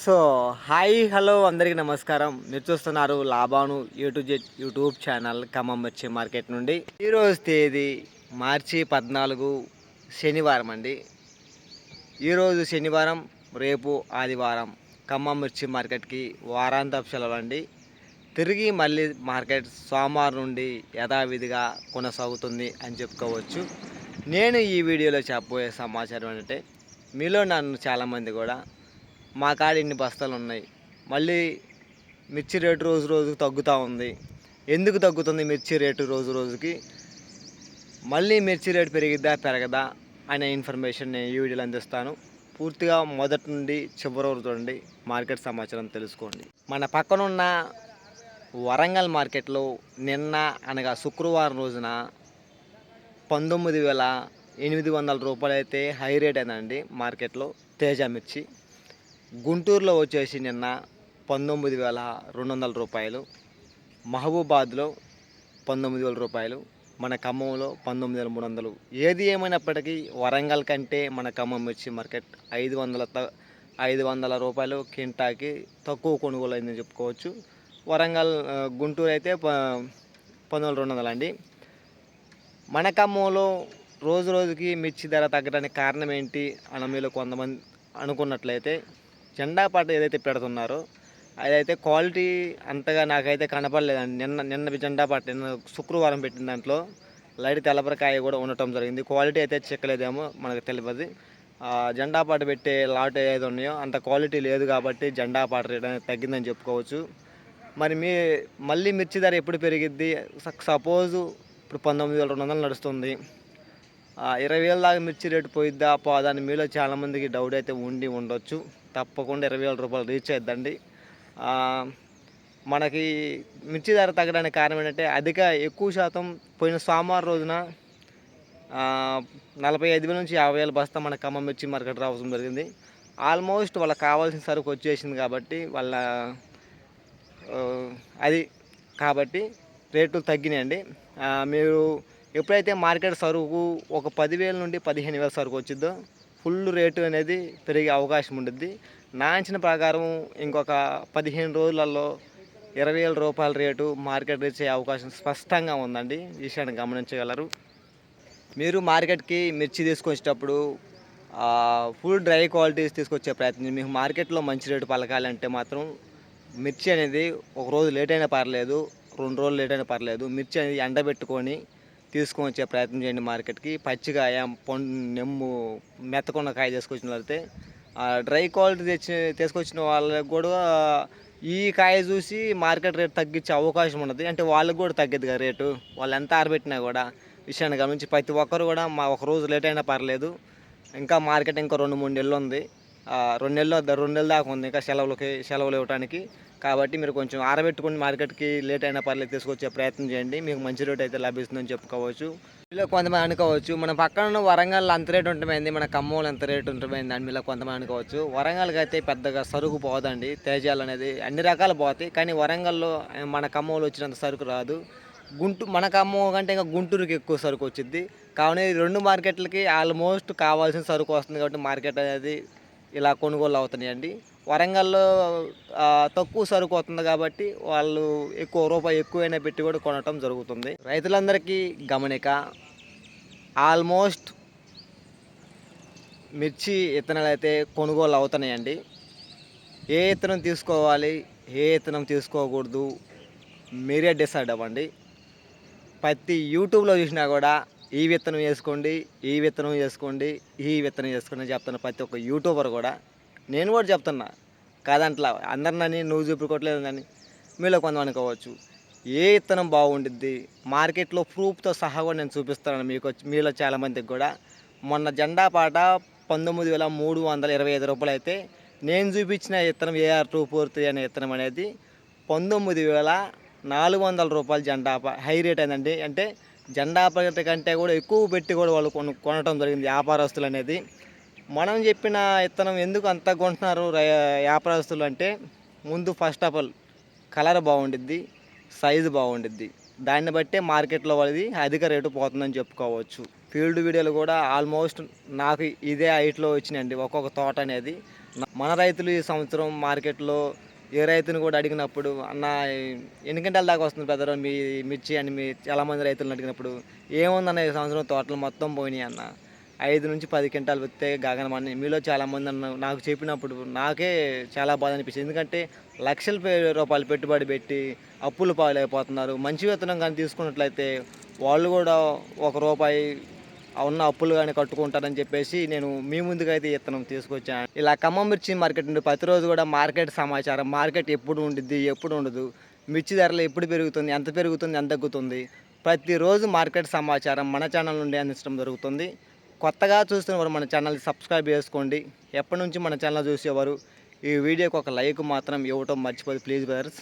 So hi hello అందరికీ నమస్కారం. మీరు చూస్తున్నారు లాభాను యూట్యూబ్ ఛానల్ ఖమ్మం మిర్చి మార్కెట్ నుండి. ఈరోజు తేదీ మార్చి 14 శనివారం అండి. ఈరోజు శనివారం, రేపు ఆదివారం ఖమ్మం మిర్చి మార్కెట్కి వారాంతపు సెలవు అండి. తిరిగి మళ్ళీ మార్కెట్ సోమవారం నుండి యథావిధిగా కొనసాగుతుంది అని చెప్పుకోవచ్చు. నేను ఈ వీడియోలో చెప్పబోయే సమాచారం ఏంటంటే, మీలో నన్ను చాలామంది కూడా మా కాడ ఇన్ని బస్తాలు ఉన్నాయి, మళ్ళీ మిర్చి రేటు రోజు రోజుకు తగ్గుతూ ఉంది, ఎందుకు తగ్గుతుంది మిర్చి రేటు రోజు రోజుకి, మళ్ళీ మిర్చి రేటు పెరిగిద్దా పెరగదా అనే ఇన్ఫర్మేషన్ నేను ఈ వీడియోలో అందిస్తాను. పూర్తిగా మొదటి నుండి చివరి వరకు చూడండి, మార్కెట్ సమాచారం తెలుసుకోండి. మన పక్కనున్న వరంగల్ మార్కెట్లో నిన్న అనగా శుక్రవారం రోజున 19,800 రూపాయలు అయితే హై రేట్ అయిందండి మార్కెట్లో తేజ మిర్చి. గుంటూరులో వచ్చేసి నిన్న 19,200 రూపాయలు, మహబూబాద్లో 19,000 రూపాయలు, మన ఖమ్మంలో 19,300. ఏది ఏమైనప్పటికీ వరంగల్ కంటే మన ఖమ్మం మిర్చి మార్కెట్ 500 రూపాయలు కింటాకి తక్కువ కొనుగోలు అయిందని చెప్పుకోవచ్చు. వరంగల్ గుంటూరు అయితే 19,200 అండి. మన ఖమ్మంలో రోజు రోజుకి మిర్చి ధర తగ్గడానికి కారణం ఏంటి అని మీలో కొంతమంది అనుకున్నట్లయితే, జెండా పాట ఏదైతే పెడుతున్నారో అదైతే క్వాలిటీ అంతగా నాకైతే కనపడలేదండి. నిన్న జెండా పాట నిన్న శుక్రవారం పెట్టిన దాంట్లో లైట్ తెల్లబరకాయ కూడా ఉండటం జరిగింది. క్వాలిటీ అయితే చిక్కలేదేమో మనకు తెలియదు. జెండా పాట పెట్టే లాట్ ఏదైతే ఉన్నాయో అంత క్వాలిటీ లేదు కాబట్టి జెండా పాట రేట్ అనేది తగ్గిందని చెప్పుకోవచ్చు. మరి మళ్ళీ మిర్చి ధర ఎప్పుడు పెరిగిద్ది? సపోజు ఇప్పుడు 19,200 నడుస్తుంది, 20,000 దాకా మిర్చి రేటు పోయిద్దా పోదా అని మీలో చాలామందికి డౌట్ అయితే ఉండొచ్చు. తప్పకుండా 20,000 రూపాయలు రీచ్ అయిద్దండి. మనకి మిర్చి ధర తగ్గడానికి కారణం ఏంటంటే, ఎక్కువ శాతం పోయిన సోమవారం రోజున 45,000 నుంచి 50,000 బస్తా మన ఖమ్మం మిర్చి మార్కెట్ రావడం జరిగింది. ఆల్మోస్ట్ వాళ్ళకి కావాల్సిన సరుకు వచ్చేసింది కాబట్టి అది కాబట్టి రేట్లు తగ్గినాయండి. మీరు ఎప్పుడైతే మార్కెట్ సరుకు ఒక 10,000 నుండి 15,000 సరుకు వచ్చిద్దో ఫుల్ రేటు అనేది పెరిగే అవకాశం ఉంటుంది. నా అంచనా ప్రకారం ఇంకొక 15 రోజులలో 20,000 రూపాయల రేటు మార్కెట్ రీచ్ అయ్యే అవకాశం స్పష్టంగా ఉందండి. ఈ విషయాన్ని గమనించగలరు. మీరు మార్కెట్కి మిర్చి తీసుకొచ్చేటప్పుడు ఫుల్ డ్రై క్వాలిటీస్ తీసుకొచ్చే ప్రయత్నం. మీకు మార్కెట్లో మంచి రేటు పలకాలంటే మాత్రం మిర్చి అనేది ఒక రోజు లేట్ అయినా పర్లేదు, 2 రోజులు లేట్ అయినా పర్లేదు, మిర్చి అనేది ఎండబెట్టుకొని తీసుకొని వచ్చే ప్రయత్నం చేయండి మార్కెట్కి. పచ్చికాయ నెమ్ము మెత్తకున్న కాయ తీసుకొచ్చిన వాళ్ళైతే డ్రై క్వాలిటీ తీసుకొచ్చిన వాళ్ళకి కూడా ఈ కాయ చూసి మార్కెట్ రేట్ తగ్గించే అవకాశం ఉన్నది. అంటే వాళ్ళకి కూడా తగ్గదు కదా రేటు, వాళ్ళు ఎంత ఆరబెట్టినా కూడా. విషయాన్ని గమనించి ప్రతి ఒక్కరు కూడా ఒక రోజు లేట్ అయినా పర్లేదు, ఇంకా మార్కెట్ ఇంకా 2-3 నెలలు ఉంది, 2 నెలలు దాకా ఉంది ఇంకా సెలవులు ఇవ్వడానికి. కాబట్టి మీరు కొంచెం ఆరబెట్టుకుని మార్కెట్కి లేట్ అయినా పర్లేదు తీసుకొచ్చే ప్రయత్నం చేయండి, మీకు మంచి రేట్ అయితే లభిస్తుందని చెప్పుకోవచ్చు. మీలో కొంతమంది అనుకోవచ్చు, మన పక్కన వరంగల్ అంత రేటు ఉంటుందండి, మన ఖమ్మంలో ఎంత రేటు ఉంటుందండి అని మీలో కొంతమంది అనుకోవచ్చు. వరంగల్కి అయితే పెద్దగా సరుకు పోదండి, తేజాలు అనేది అన్ని రకాలు పోతాయి, కానీ వరంగల్లో మన ఖమ్మంలో వచ్చినంత సరుకు రాదు. మన ఖమ్మం కంటే ఇంకా గుంటూరుకి ఎక్కువ సరుకు వచ్చింది. కావున ఈ 2 మార్కెట్లకి ఆల్మోస్ట్ కావాల్సిన సరుకు వస్తుంది కాబట్టి మార్కెట్ అనేది ఇలా కొనుగోలు అవుతున్నాయండి. వరంగల్లో తక్కువ సరుకు వస్తుంది కాబట్టి వాళ్ళు రూపాయి ఎక్కువైనా పెట్టి కూడా కొనటం జరుగుతుంది. రైతులందరికీ గమనిక, ఆల్మోస్ట్ మిర్చి విత్తనాలు అయితే కొనుగోలు అవుతున్నాయండి. ఏ విత్తనం తీసుకోవాలి, ఏ విత్తనం తీసుకోకూడదు మీరే డిసైడ్ అవ్వండి. ప్రతి యూట్యూబ్లో చూసినా కూడా ఈ విత్తనం వేసుకోండి, ఈ విత్తనం వేసుకోండి, ఈ విత్తనం వేసుకోండి చెప్తున్నా ప్రతి ఒక్క యూట్యూబర్ కూడా. నేను కూడా చెప్తున్నా కాదంట్లా, అందరినని నువ్వు చూపుకోవట్లేదు కానీ మీలో కొంతమంది అనుకోవచ్చు. ఏ విత్తనం బాగుండిద్ది మార్కెట్లో ప్రూఫ్తో సహా కూడా నేను చూపిస్తాను మీలో చాలామందికి కూడా. మొన్న జెండా పాట 19,325 రూపాయలు అయితే నేను చూపించిన విత్తనం AR-243 అనే విత్తనం అనేది 19,400 రూపాయలు జెండా హై రేట్ అయిందండి. అంటే జెండా పాట కంటే కూడా ఎక్కువ పెట్టి కూడా వాళ్ళు కొనటం జరిగింది వ్యాపారస్తులు అనేది. మనం చెప్పిన విత్తనం ఎందుకు అంత కొంటున్నారు వ్యాపారస్తులు అంటే, ముందు ఫస్ట్ ఆఫ్ ఆల్ కలర్ బాగుండిద్ది, సైజు బాగుండిద్ది, దాన్ని బట్టే మార్కెట్లో వాళ్ళది అధిక రేటు పోతుందని చెప్పుకోవచ్చు. ఫీల్డ్ వీడియోలు కూడా ఆల్మోస్ట్ నాకు ఇదే హైట్లో వచ్చినాయండి ఒక్కొక్క తోట అనేది. మన రైతులు ఈ సంవత్సరం మార్కెట్‌లో ఏ రైతుని కూడా అడిగినప్పుడు, "అన్న ఎన్ని క్వింటాల దాకా వస్తుంది బ్రదరు మీ మిర్చి" అని చాలామంది రైతులను అడిగినప్పుడు, "ఏముందన్న ఈ సంవత్సరం తోటలు మొత్తం పోయినాయి అన్న. 5-10 క్వింటాలు విత్తే గగనమని." మీలో చాలామంది నాకు చెప్పినప్పుడు నాకే చాలా బాధ అనిపించింది. ఎందుకంటే లక్షల రూపాయలు పెట్టుబడి పెట్టి అప్పుల పాలైపోతున్నారు. మంచి విత్తనం గాని తీసుకున్నట్లయితే వాళ్ళు కూడా ఒక రూపాయి ఉన్న అప్పులు గాని కట్టుకుంటారని చెప్పేసి నేను మీ ముందుకైతే ఈ ఇత్తనం తీసుకొచ్చాను. ఇలా ఖమ్మం మిర్చి మార్కెట్ నుండి ప్రతిరోజు కూడా మార్కెట్ సమాచారం, మార్కెట్ ఎప్పుడు ఉండిద్ది, ఎప్పుడు ఉండదు, మిర్చి ధరలు ఎప్పుడు పెరుగుతుంది, ఎంత పెరుగుతుంది, ఎంత తగ్గుతుంది, ప్రతిరోజు మార్కెట్ సమాచారం మన ఛానల్ నుండి అందించడం జరుగుతుంది. కొత్తగా చూస్తున్నవారు మన ఛానల్ని సబ్స్క్రైబ్ చేసుకోండి. ఎప్పటి నుంచి మన ఛానల్ చూసేవారు ఈ వీడియోకి ఒక లైక్ మాత్రం ఇవ్వటం మర్చిపోదు ప్లీజ్ బ్రదర్స్.